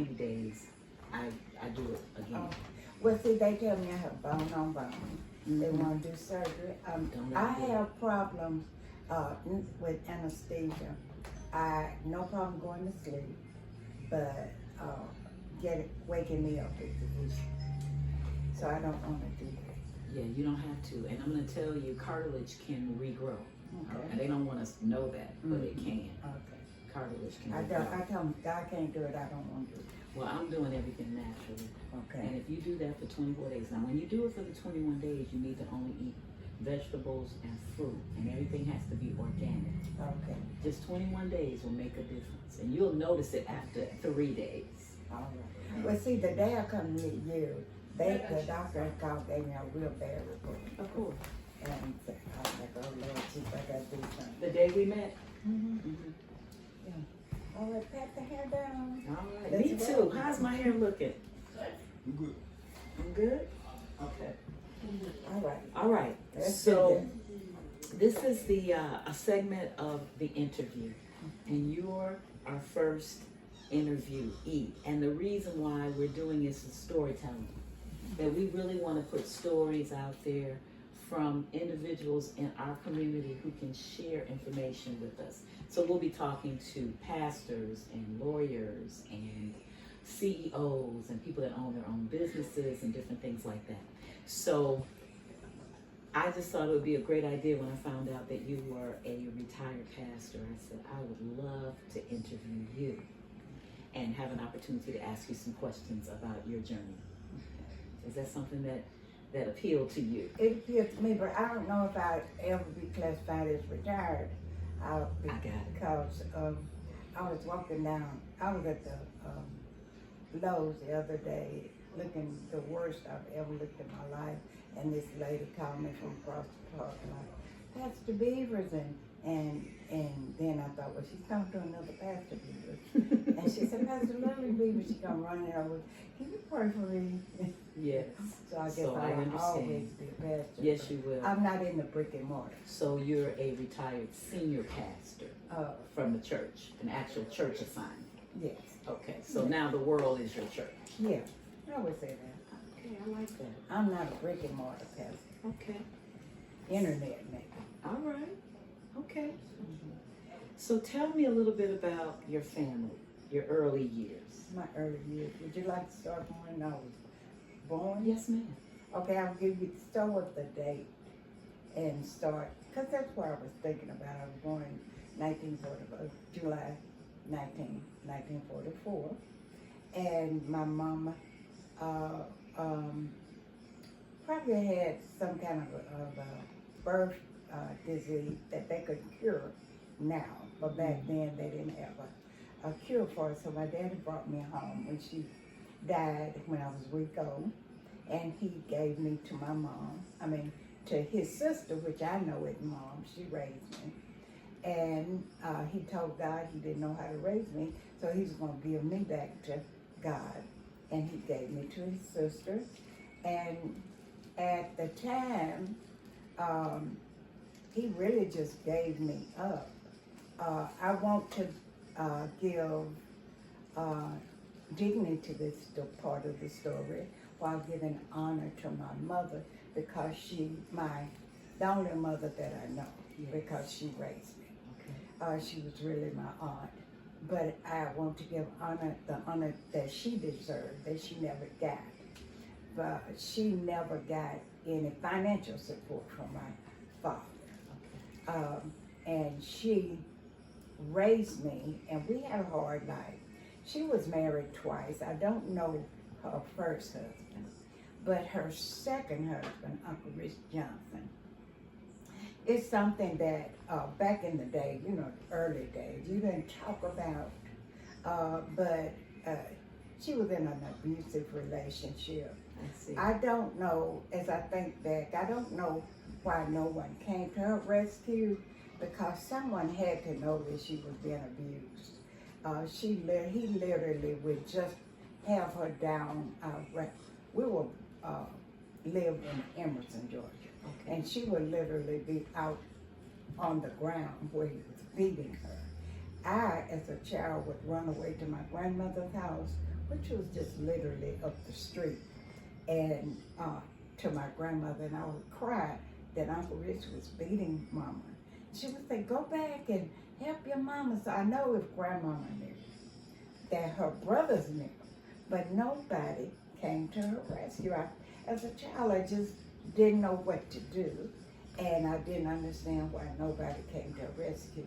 90 days, I do it again. Well, see, they tell me I have bone on bone. They want to do surgery. I have problems with anesthesia. No problem going to sleep, but waking me up is the issue. So I don't want to do that. Yeah, you don't have to. And I'm going to tell you, cartilage can regrow. Okay. And they don't want us to know that, but it can. Okay. Cartilage can I regrow. tell them, God can't do it, I don't want to do it. Well, I'm doing everything naturally. Okay. And if you do that for 24 days, now when you do it for the 21 days, you need to only eat vegetables and fruit, and everything has to be organic. Okay. Just 21 days will make a difference, and you'll notice it after 3 days. All right. Well, see, the day I come to meet you, the doctor gave me a real bad report. Of course. And I was like, oh Lord, geez, I got to do something. The day we met? Yeah. All right, pat the hair down. All right. Me too. How's my hair looking? I'm good. I'm good? Okay. All right. All right. So this is the a segment of the interview, and you're our first interviewee. And the reason why we're doing this is storytelling. That we really want to put stories out there from individuals in our community who can share information with us. So we'll be talking to pastors and lawyers and CEOs and people that own their own businesses and different things like that. So I just thought it would be a great idea when I found out that you were a retired pastor. I said, I would love to interview you and have an opportunity to ask you some questions about your journey. Is that something that appealed to you? It appeals to me, but I don't know if I'd ever be classified as retired. I got it. Because I was walking down, I was at the Lowe's the other day, looking the worst I've ever looked in my life, and this lady called me from across the parking lot, Pastor Beavers, and then I thought, well, she's talking to another Pastor Beavers. And she said, Pastor Lillian Beavers, she come running over, can you pray for me? Yes. So I guess So I I'll understand. always be a pastor. Yes, you will. I'm not in the brick and mortar. So you're a retired senior pastor from the church, an actual church assignment. Yes. Okay, so now the world is your church. Yeah, I would say that. Okay, I like that. I'm not a brick and mortar pastor. Okay. Internet, maybe. All right. Okay. So tell me a little bit about your family, your early years. My early years. Would you like to start when I was born? Yes, ma'am. Okay, I'll give you start with the date and start, because that's what I was thinking about. I was born in 1944, July 1944. And my mama probably had some kind of birth disease that they could cure now. But back then they didn't have a cure for it. So my daddy brought me home when she died when I was a week old. And he gave me to my mom, to his sister, which I know is mom. She raised me. And he told God he didn't know how to raise me, so he was going to give me back to God. And he gave me to his sister. And at the time, he really just gave me up. I want to give dignity to this part of the story while giving honor to my mother, because the only mother that I know, because she raised me. Okay. She was really my aunt. But I want to give the honor that she deserved, that she never got. But she never got any financial support from my father. Okay. And she raised me, and we had a hard life. She was married twice. I don't know her first husband, but her second husband, Uncle Rich Johnson, it's something that back in the day, early days, you didn't talk about, but she was in an abusive relationship. I see. I don't know, as I think back, I don't know why no one came to her rescue, because someone had to know that she was being abused. He literally would just have her down. We were lived in Emerson, Georgia, Okay. and she would literally be out on the ground where he was beating her. I, as a child, would run away to my grandmother's house which was just literally up the street, and to my grandmother, and I would cry that Uncle Rich was beating Mama. She would say, "Go back and help your mama." So I know if Grandmama knew, that her brothers knew, but nobody came to her rescue. As a child, I just didn't know what to do, and I didn't understand why nobody came to her rescue.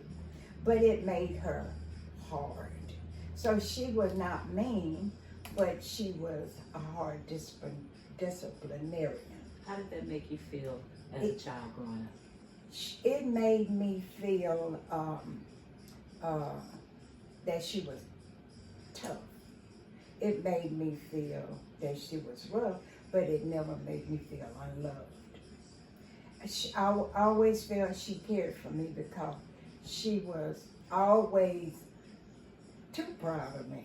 But it made her hard. So she was not mean, but she was a hard disciplinarian. How did that make you feel as a child growing up? It made me feel that she was tough. It made me feel that she was rough, but it never made me feel unloved. I always felt she cared for me because she was always too proud of me.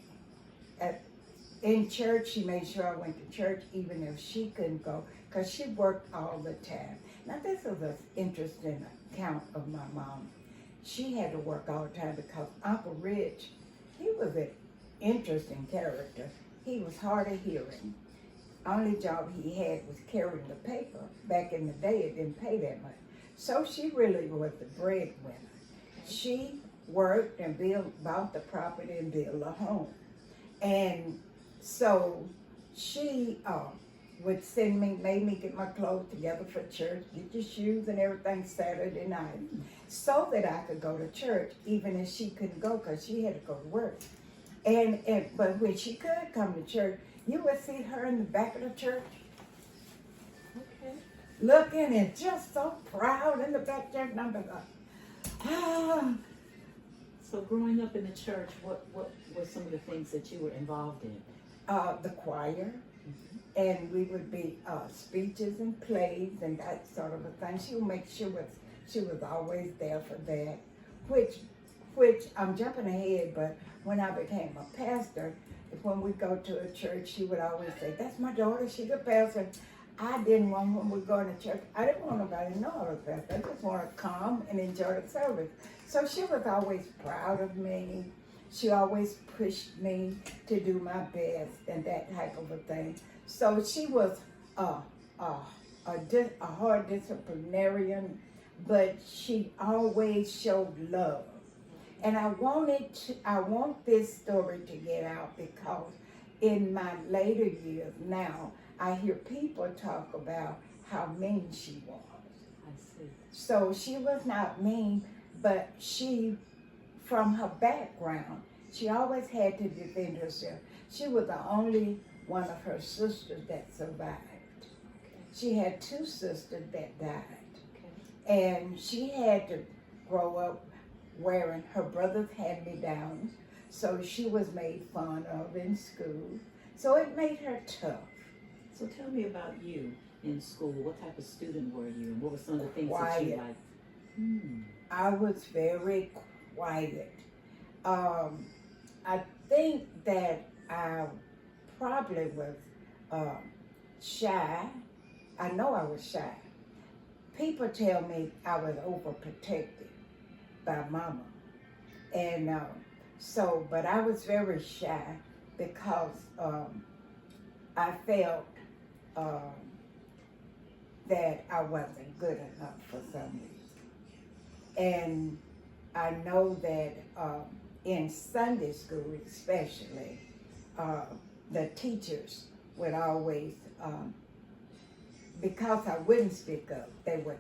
In church, she made sure I went to church even if she couldn't go because she worked all the time. Now, this is an interesting account of my mom. She had to work all the time because Uncle Rich, he was an interesting character. He was hard of hearing. Only job he had was carrying the paper. Back in the day, it didn't pay that much. So she really was the breadwinner. She worked and bought the property and built a home. And so she would send me, made me get my clothes together for church, get your shoes and everything Saturday night, so that I could go to church, even if she couldn't go because she had to go to work. But when she could come to church, you would see her in the back of the church, Okay. looking and just so proud in the back there. And I'm like, ah. So growing up in the church, what were some of the things that you were involved in? The choir, and we would be speeches and plays and that sort of a thing. She would make sure she was always there for that, which I'm jumping ahead, but when I became a pastor, when we go to a church, she would always say, "That's my daughter, she's a pastor." I didn't want, when we go to church, I didn't want nobody to know I was a pastor. I just want to come and enjoy the service. So she was always proud of me. She always pushed me to do my best and that type of a thing. So she was a hard disciplinarian, but she always showed love. And I want this story to get out because in my later years now, I hear people talk about how mean she was. I see. So she was not mean, but she, from her background, she always had to defend herself. She was the only one of her sisters that survived. Okay. She had two sisters that died. Okay. And she had to grow up wearing her brother's hand-me-downs, so she was made fun of in school. So it made her tough. So tell me about you in school. What type of student were you, and what were some of the things that Quiet. you liked? I was very quiet. I think that I probably was shy. I know I was shy. People tell me I was overprotected by Mama. And but I was very shy because I felt that I wasn't good enough for some reason. And I know that in Sunday school especially, the teachers would always, because I wouldn't speak up, they would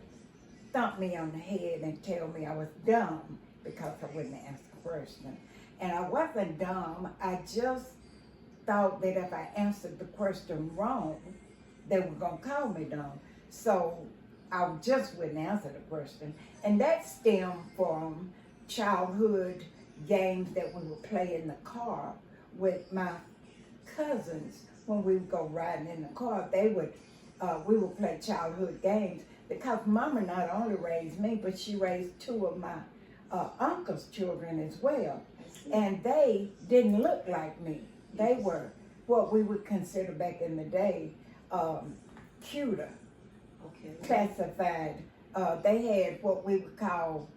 thump me on the head and tell me I was dumb because I wouldn't ask a question. And I wasn't dumb, I just thought that if I answered the question wrong, they were gonna call me dumb. So I just wouldn't answer the question. And that stemmed from childhood games that we would play in the car with my cousins. When we would go riding in the car, we would play childhood games because Mama not only raised me, but she raised two of my uncle's children as well. And they didn't look like me. They were what we would consider back in the day cuter, classified. They had what we would call,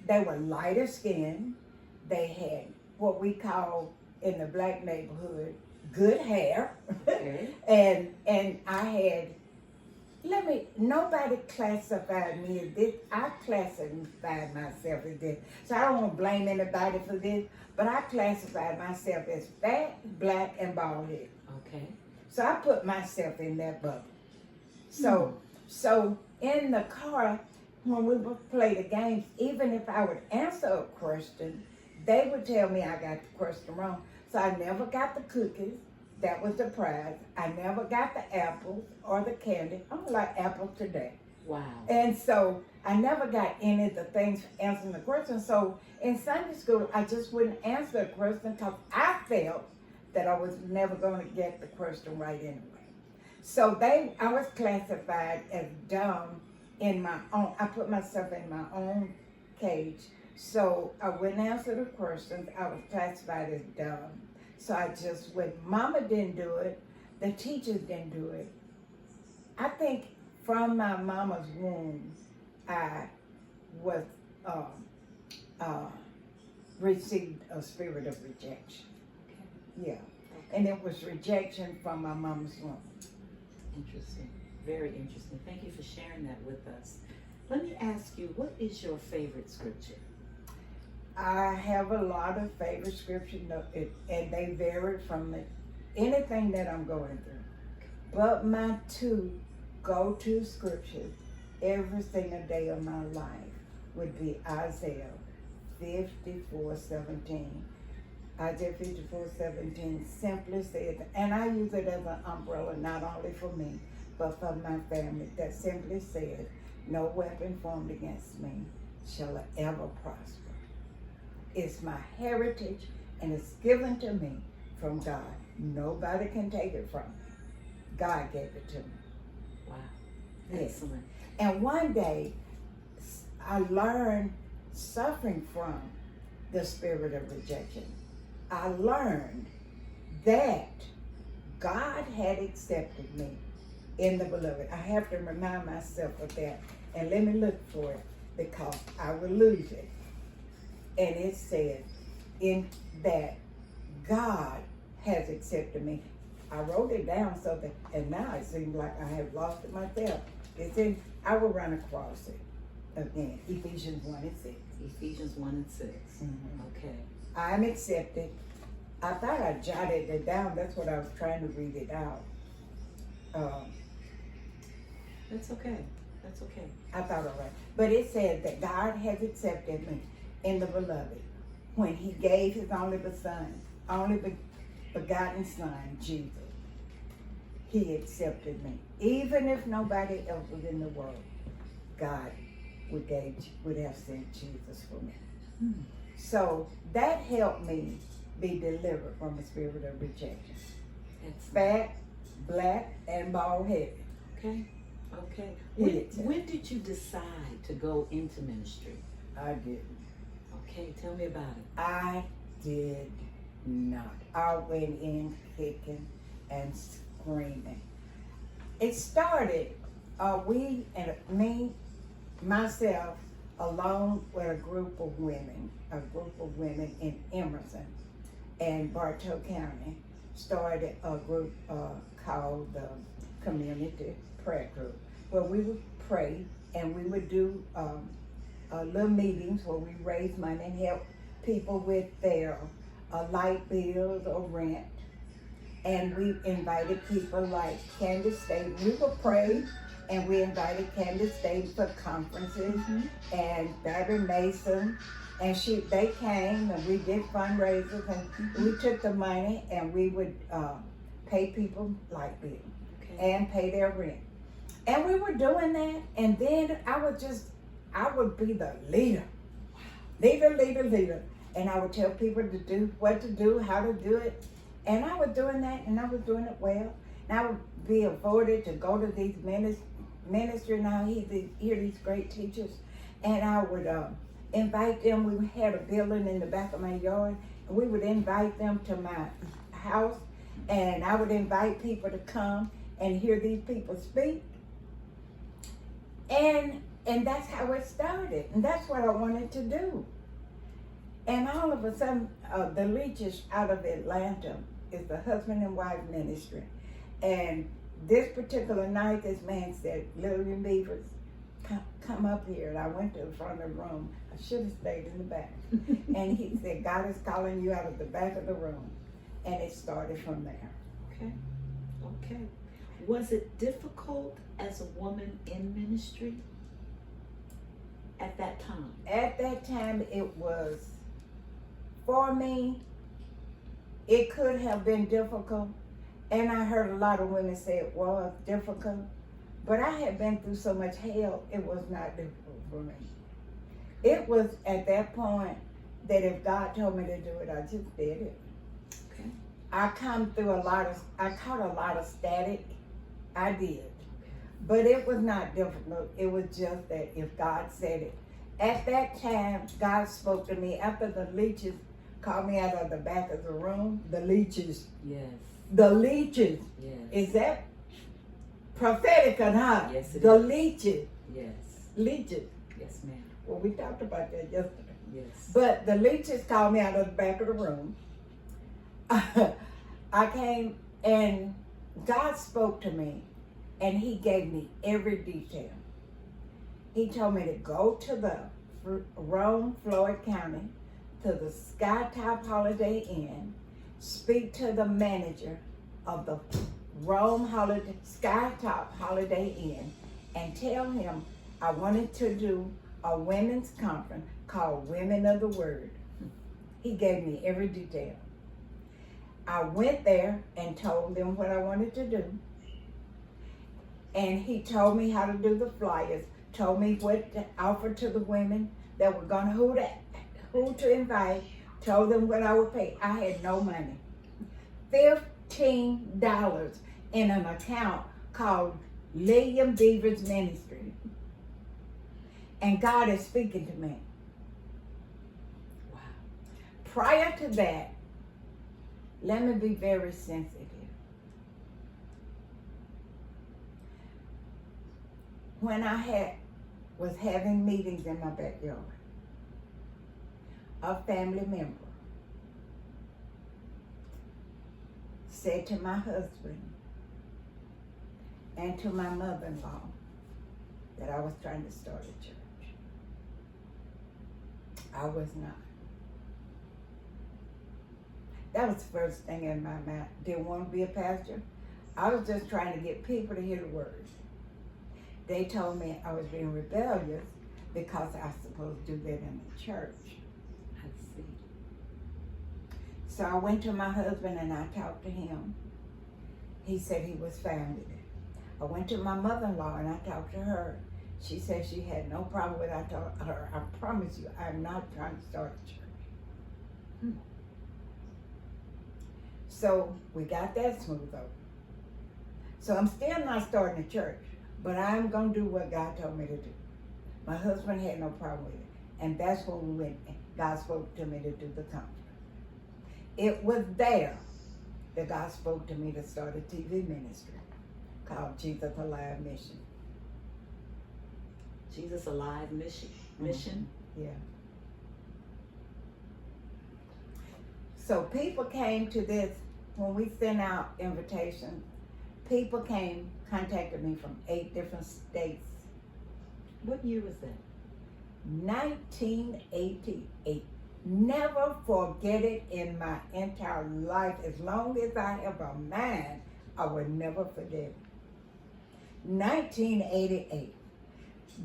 they were lighter skinned. They had what we call in the black neighborhood, good hair, Okay. and I had. Nobody classified me as this. I classified myself as this. So I don't want to blame anybody for this, but I classified myself as fat, black, and bald headed. Okay. So I put myself in that bubble. So in the car, when we would play the games, even if I would answer a question, they would tell me I got the question wrong. So I never got the cookies. That was the prize. I never got the apples or the candy. I don't like apples today. Wow. And so I never got any of the things for answering the question. So in Sunday school, I just wouldn't answer a question because I felt that I was never going to get the question right anyway. So I was classified as dumb in my own. I put myself in my own cage. So I wouldn't answer the questions. I was classified as dumb. So I just went. Mama didn't do it. The teachers didn't do it. I think from my mama's womb, I was received a spirit of rejection. Okay. Yeah, and it was rejection from my mama's womb. Interesting. Very interesting. Thank you for sharing that with us. Let me ask you, what is your favorite scripture? I have a lot of favorite scriptures, and they vary from anything that I'm going through. But my two go-to scriptures every single day of my life would be Isaiah 54:17. Isaiah 54:17 simply says, and I use it as an umbrella not only for me, but for my family, that simply says, no weapon formed against me shall ever prosper. It's my heritage, and it's given to me from God. Nobody can take it from me. God gave it to me. Wow. Yes. Excellent. And one day, I learned suffering from the spirit of rejection. I learned that God had accepted me in the beloved. I have to remind myself of that. And let me look for it, because I will lose it. And it said in that God has accepted me. I wrote it down so that, and now it seems like I have lost it myself. It's in, I will run across it again. Ephesians 1:6. Ephesians 1:6. Mm-hmm. Okay. I'm accepted. I thought I jotted it down. That's what I was trying to read it out. That's okay. That's okay. I thought all right. But it said that God has accepted me in the beloved when he gave his only begotten son, Jesus. He accepted me. Even if nobody else was in the world, God would have sent Jesus for me. Hmm. So that helped me be delivered from the spirit of rejection. Excellent. Fat, black, and bald headed. Okay. Okay. Yes. When did you decide to go into ministry? I didn't. Okay, tell me about it. I did not. I went in kicking and screaming. It started, myself, along with a group of women in Emerson and Bartow County, started a group called the Community Prayer Group, where we would pray and we would do little meetings where we raise money and help people with their light bills or rent. And we invited people like Candace State. We would pray, and we invited Candace State for conferences, and Barry Mason, and they came, and we did fundraisers, and we took the money and we would pay people light bills and pay their rent. And we were doing that, and then I would be the leader. And I would tell people to do what to do, how to do it. And I was doing that, and I was doing it well. And I would be afforded to go to these ministry, and I hear these great teachers. And I would invite them. We had a building in the back of my yard, and we would invite them to my house. And I would invite people to come and hear these people speak. And that's how it started. And that's what I wanted to do. And all of a sudden, the Leaches out of Atlanta is the husband and wife ministry. And this particular night, this man said, Lillian Beavers, come up here. And I went to the front of the room. I should have stayed in the back. And he said, God is calling you out of the back of the room. And it started from there. Okay. Okay. Was it difficult as a woman in ministry at that time? At that time, it was, for me, it could have been difficult. And I heard a lot of women say it was difficult. But I had been through so much hell, it was not difficult for me. It was at that point that if God told me to do it, I just did it. Okay. I caught a lot of static. I did. But it was not difficult. It was just that if God said it. At that time, God spoke to me after the Leaches called me out of the back of the room. The Leaches. Yes. The Leaches. Yes. Is that prophetic or not? Yes, it the is. Leaches. Yes. Leaches. Yes, ma'am. Well, we talked about that yesterday. Yes. But the Leaches called me out of the back of the room. I came and God spoke to me and he gave me every detail. He told me to go to the Rome, Floyd County, to the Skytop Holiday Inn, speak to the manager of the Rome Skytop Holiday Inn, and tell him I wanted to do a women's conference called Women of the Word. He gave me every detail. I went there and told them what I wanted to do. And he told me how to do the flyers, told me what to offer to the women that were going to, who to invite, told them what I would pay. I had no money. $15 in an account called Lillian Beavers Ministry. And God is speaking to me. Wow. Prior to that, let me be very sensitive. When I was having meetings in my backyard, a family member said to my husband and to my mother-in-law that I was trying to start a church. I was not. That was the first thing in my mind. Didn't want to be a pastor. I was just trying to get people to hear the word. They told me I was being rebellious because I was supposed to do that in the church. I see. So I went to my husband and I talked to him. He said he was fine with it. I went to my mother-in-law and I talked to her. She said she had no problem with it. I told her, I promise you, I'm not trying to start a church. So we got that smooth over. So I'm still not starting a church, but I'm going to do what God told me to do. My husband had no problem with it. And that's when we went, God spoke to me to do the conference. It was there that God spoke to me to start a TV ministry called Jesus Alive Mission. Jesus Alive Mission? Mm-hmm. Yeah. So people came to this, when we sent out invitations, people contacted me from 8 different states. What year was that? 1988. Never forget it in my entire life. As long as I have a mind, I will never forget it. 1988.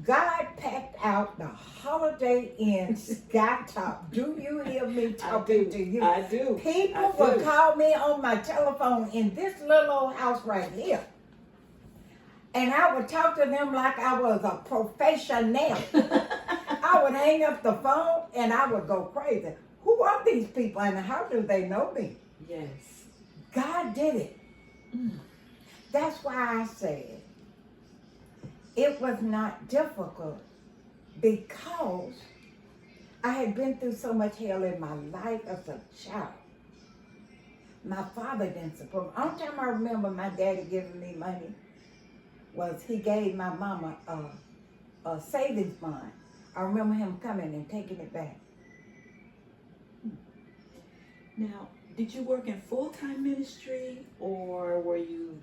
God packed out the Holiday Inn Skytop. Do you hear me talking to you? I do. People would call me on my telephone in this little old house right here. And I would talk to them like I was a professional. I would hang up the phone and I would go crazy. Who are these people and how do they know me? Yes. God did it. That's why I said it was not difficult because I had been through so much hell in my life as a child. My father didn't support me. Only time I remember my daddy giving me money was he gave my mama a savings bond. I remember him coming and taking it back. Now, did you work in full-time ministry, or were you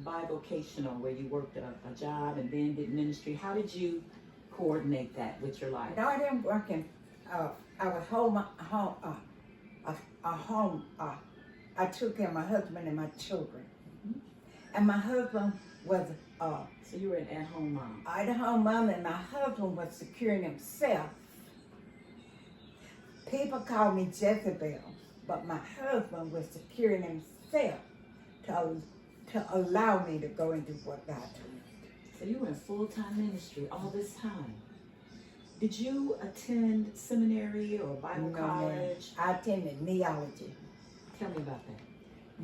bivocational, where you worked a job and then did ministry? How did you coordinate that with your life? No, I didn't work in, I was home, I took care of my husband and my children. And my husband was So you were an at-home mom. at-home mom, and my husband was securing himself. People call me Jezebel, but my husband was securing himself to allow me to go and do what God told me. So you were in full-time ministry all this time. Did you attend seminary or Bible No, ma'am. college? I attended neology. Tell me about that.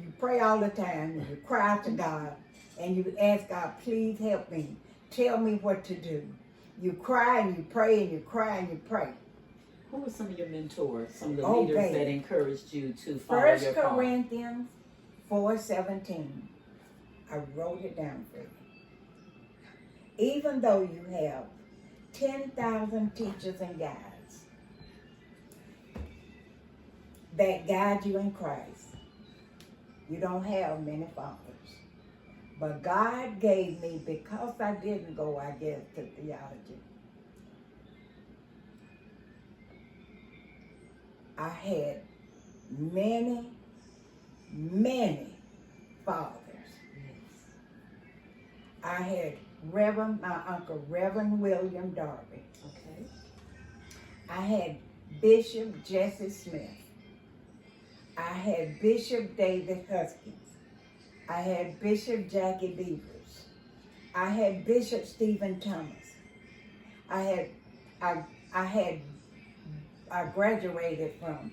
You pray all the time, and you cry out to God, and you ask God, please help me. Tell me what to do. You cry and you pray and you cry and you pray. Who were some of your mentors, some of the Oh, leaders babe. that encouraged you to follow First your call? Corinthians 4:17. I wrote it down for you. Even though you have 10,000 teachers and guides that guide you in Christ, you don't have many followers. But God gave me, because I didn't go, I guess, to theology, I had many, many fathers. Yes. I had my uncle Reverend William Darby. Okay. I had Bishop Jesse Smith. I had Bishop David Huskins. I had Bishop Jackie Beavers. I had Bishop Stephen Thomas. I graduated from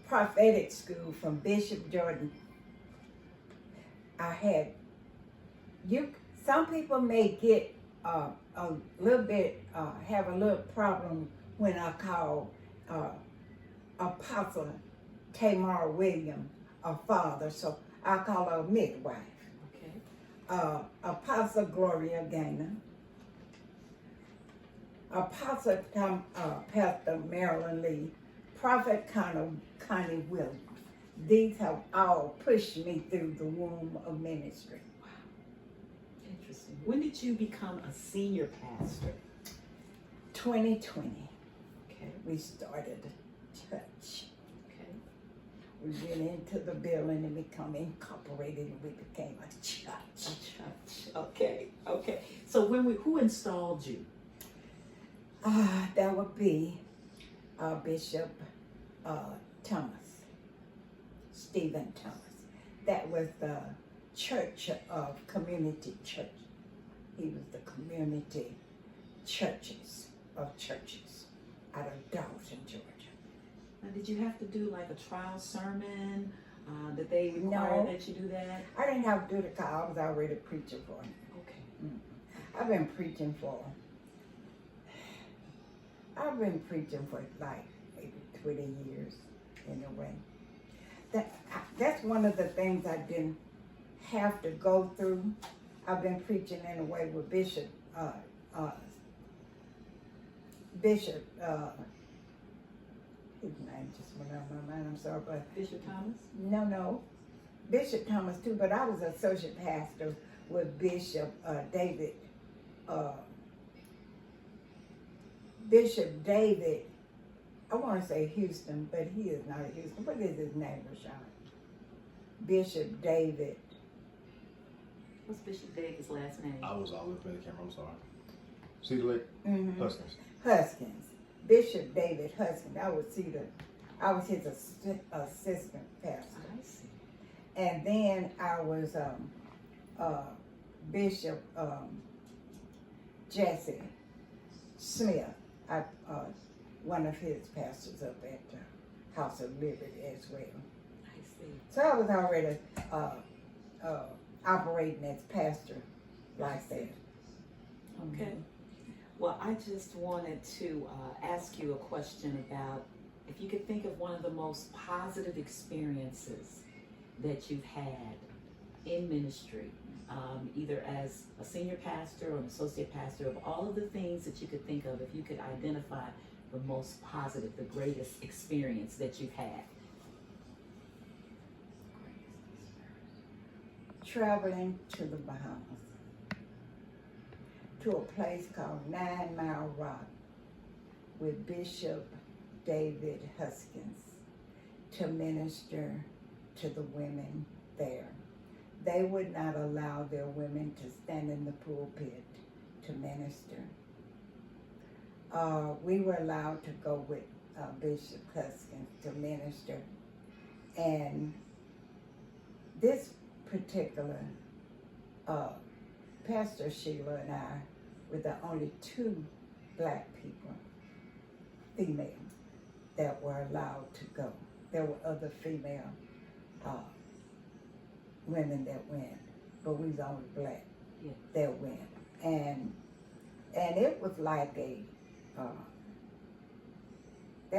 prophetic school from Bishop Jordan. I had some people may get a little bit, have a little problem when I call Apostle Tamar William a father, so I call her a midwife. Okay. Apostle Gloria Gaynor, Apostle Pastor Marilyn Lee, Prophet Connie Williams. These have all pushed me through the womb of ministry. Wow. Interesting. When did you become a senior pastor? 2020, Okay. we started a church. Okay. We went into the building and become incorporated, and we became a church. A church. Okay. Okay. So who installed you? That would be Bishop Thomas, Stephen Thomas. That was the Church of Community Church. He was the community churches of churches out of Dalton, Georgia. Now, did you have to do like a trial sermon? Did they require No. that you do that? I didn't have to do the call. I was already preaching for him. Okay. I've been preaching for like maybe 20 years in a way. That's one of the things I didn't have to go through. I've been preaching in a way with Bishop, his name just went out of my mind, I'm sorry, but Bishop Thomas? no, Bishop Thomas too, but I was associate pastor with Bishop David, Bishop David, I want to say Houston, but he is not Houston. What is his name, Rashawn? Bishop David. What's Bishop David's last name? I was all looking at the camera, I'm sorry. Cedar Lake? Mm-hmm. Huskins. Huskins. Bishop David Huskins. I was his assistant pastor. I see. And then I was Bishop Jesse Smith. One of his pastors up at the House of Liberty as well. I see. So I was already operating as pastor like that. Okay. Well, I just wanted to ask you a question about if you could think of one of the most positive experiences that you've had in ministry, either as a senior pastor or an associate pastor, of all of the things that you could think of, if you could identify the most positive, the greatest experience that you've had. traveling to the Bahamas, to a place called 9 Mile Rock with Bishop David Huskins to minister to the women there. They would not allow their women to stand in the pulpit to minister. We were allowed to go with Bishop Huskins to minister. And this particular Pastor Sheila and I were the only two black people, female, that were allowed to go. There were other female women that went, but we was only black that went. And it was like they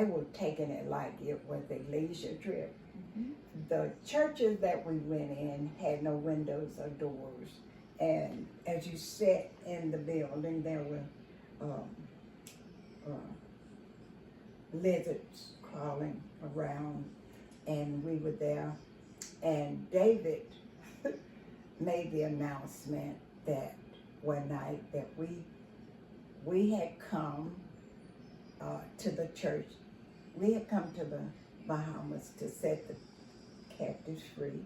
were taking it like it was a leisure trip. Mm-hmm. The churches that we went in had no windows or doors. And as you sat in the building, there were lizards crawling around, and we were there. And David made the announcement that one night that we had come to the church. We had come to the Bahamas to set the captives free.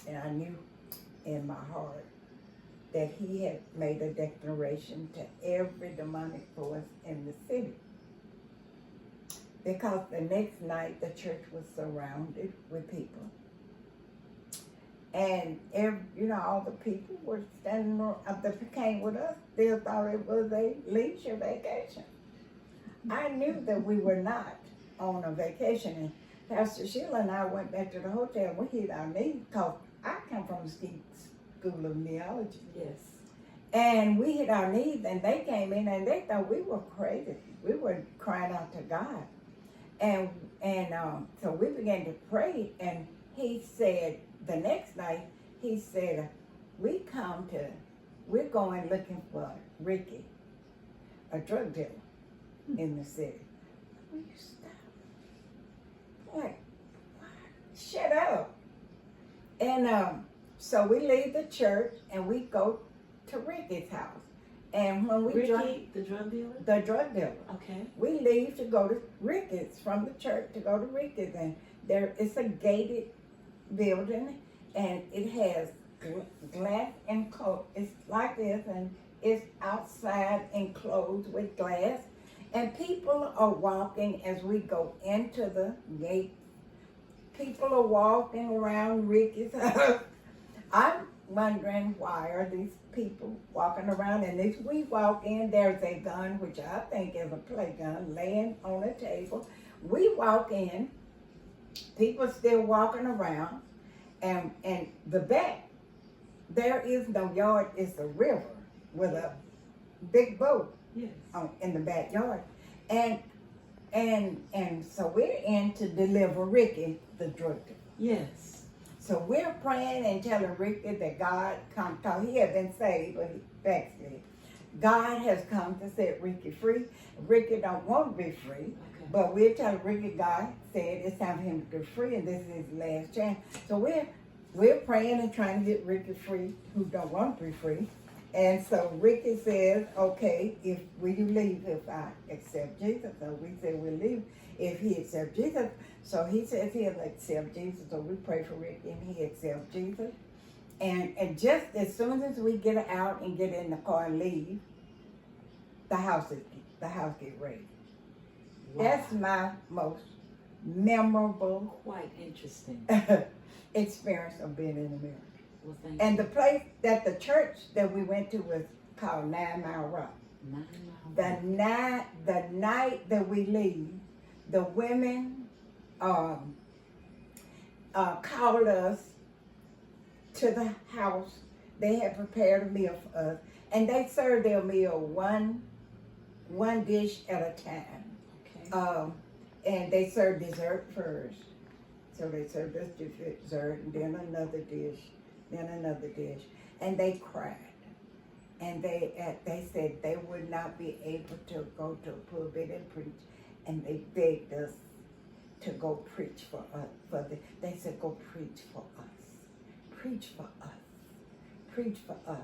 And I knew in my heart that he had made a declaration to every demonic force in the city. Because the next night the church was surrounded with people. And all the people were standing around, that came with us, they thought it was a leisure vacation. I knew that we were not on a vacation. And Pastor Sheila and I went back to the hotel. We hit our knees because I come from the School of Neology. Yes. And we hit our knees, and they came in and they thought we were crazy. We were crying out to God. And so we began to pray, and he said, the next night, he said, we're going looking for Ricky, a drug dealer in the city. Will you stop? Like, what? Shut up. And so we leave the church and we go to Ricky's house. And when we Ricky, the drug dealer? The drug dealer. Okay. We leave to go to Ricky's from the church to go to Ricky's, and it's a gated building, and it has glass enclosed. It's like this, and it's outside enclosed with glass. And people are walking as we go into the gate. People are walking around Ricky's house. I'm wondering, why are these people walking around? And as we walk in, there's a gun, which I think is a play gun, laying on a table. We walk in, people still walking around, and the back, there is no yard, it's a river with a big boat. Yes. In the backyard. And so we're in to deliver Ricky, the drug dealer. Yes. So we're praying and telling Ricky that God come to, he had been saved, but he backslid. God has come to set Ricky free. Ricky don't want to be free, okay. But we're telling Ricky God said it's time for him to be free, and this is his last chance. So we're praying and trying to get Ricky free, who don't want to be free. And so Ricky says, okay, will you leave if I accept Jesus? So we said we'll leave if he accepts Jesus. So he says he'll accept Jesus. So we pray for Ricky and he accepts Jesus. And just as soon as we get out and get in the car and leave, the house get raided. Wow. That's my most memorable, quite interesting experience of being in America. Well, and the place that the church that we went to was called 9 Mile Rock. 9 Mile Rock. The night that we leave, the women called us to the house. They had prepared a meal for us, and they served their meal one dish at a time. Okay. And they served dessert first. So they served us dessert, and then another dish. And they cried. And they said they would not be able to go to a pulpit and preach. And they begged us to go preach for us. They said, go preach for us. preach for us. Preach for us.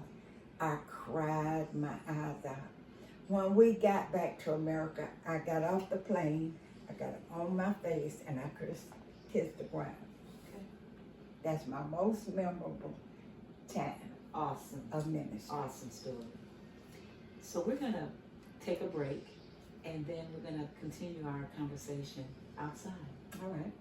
I cried my eyes out. When we got back to America, I got off the plane, I got it on my face, and I could have kissed the ground. Okay. That's my most memorable time Awesome. of ministry. Awesome story. So we're going to take a break, and then we're going to continue our conversation outside. All right.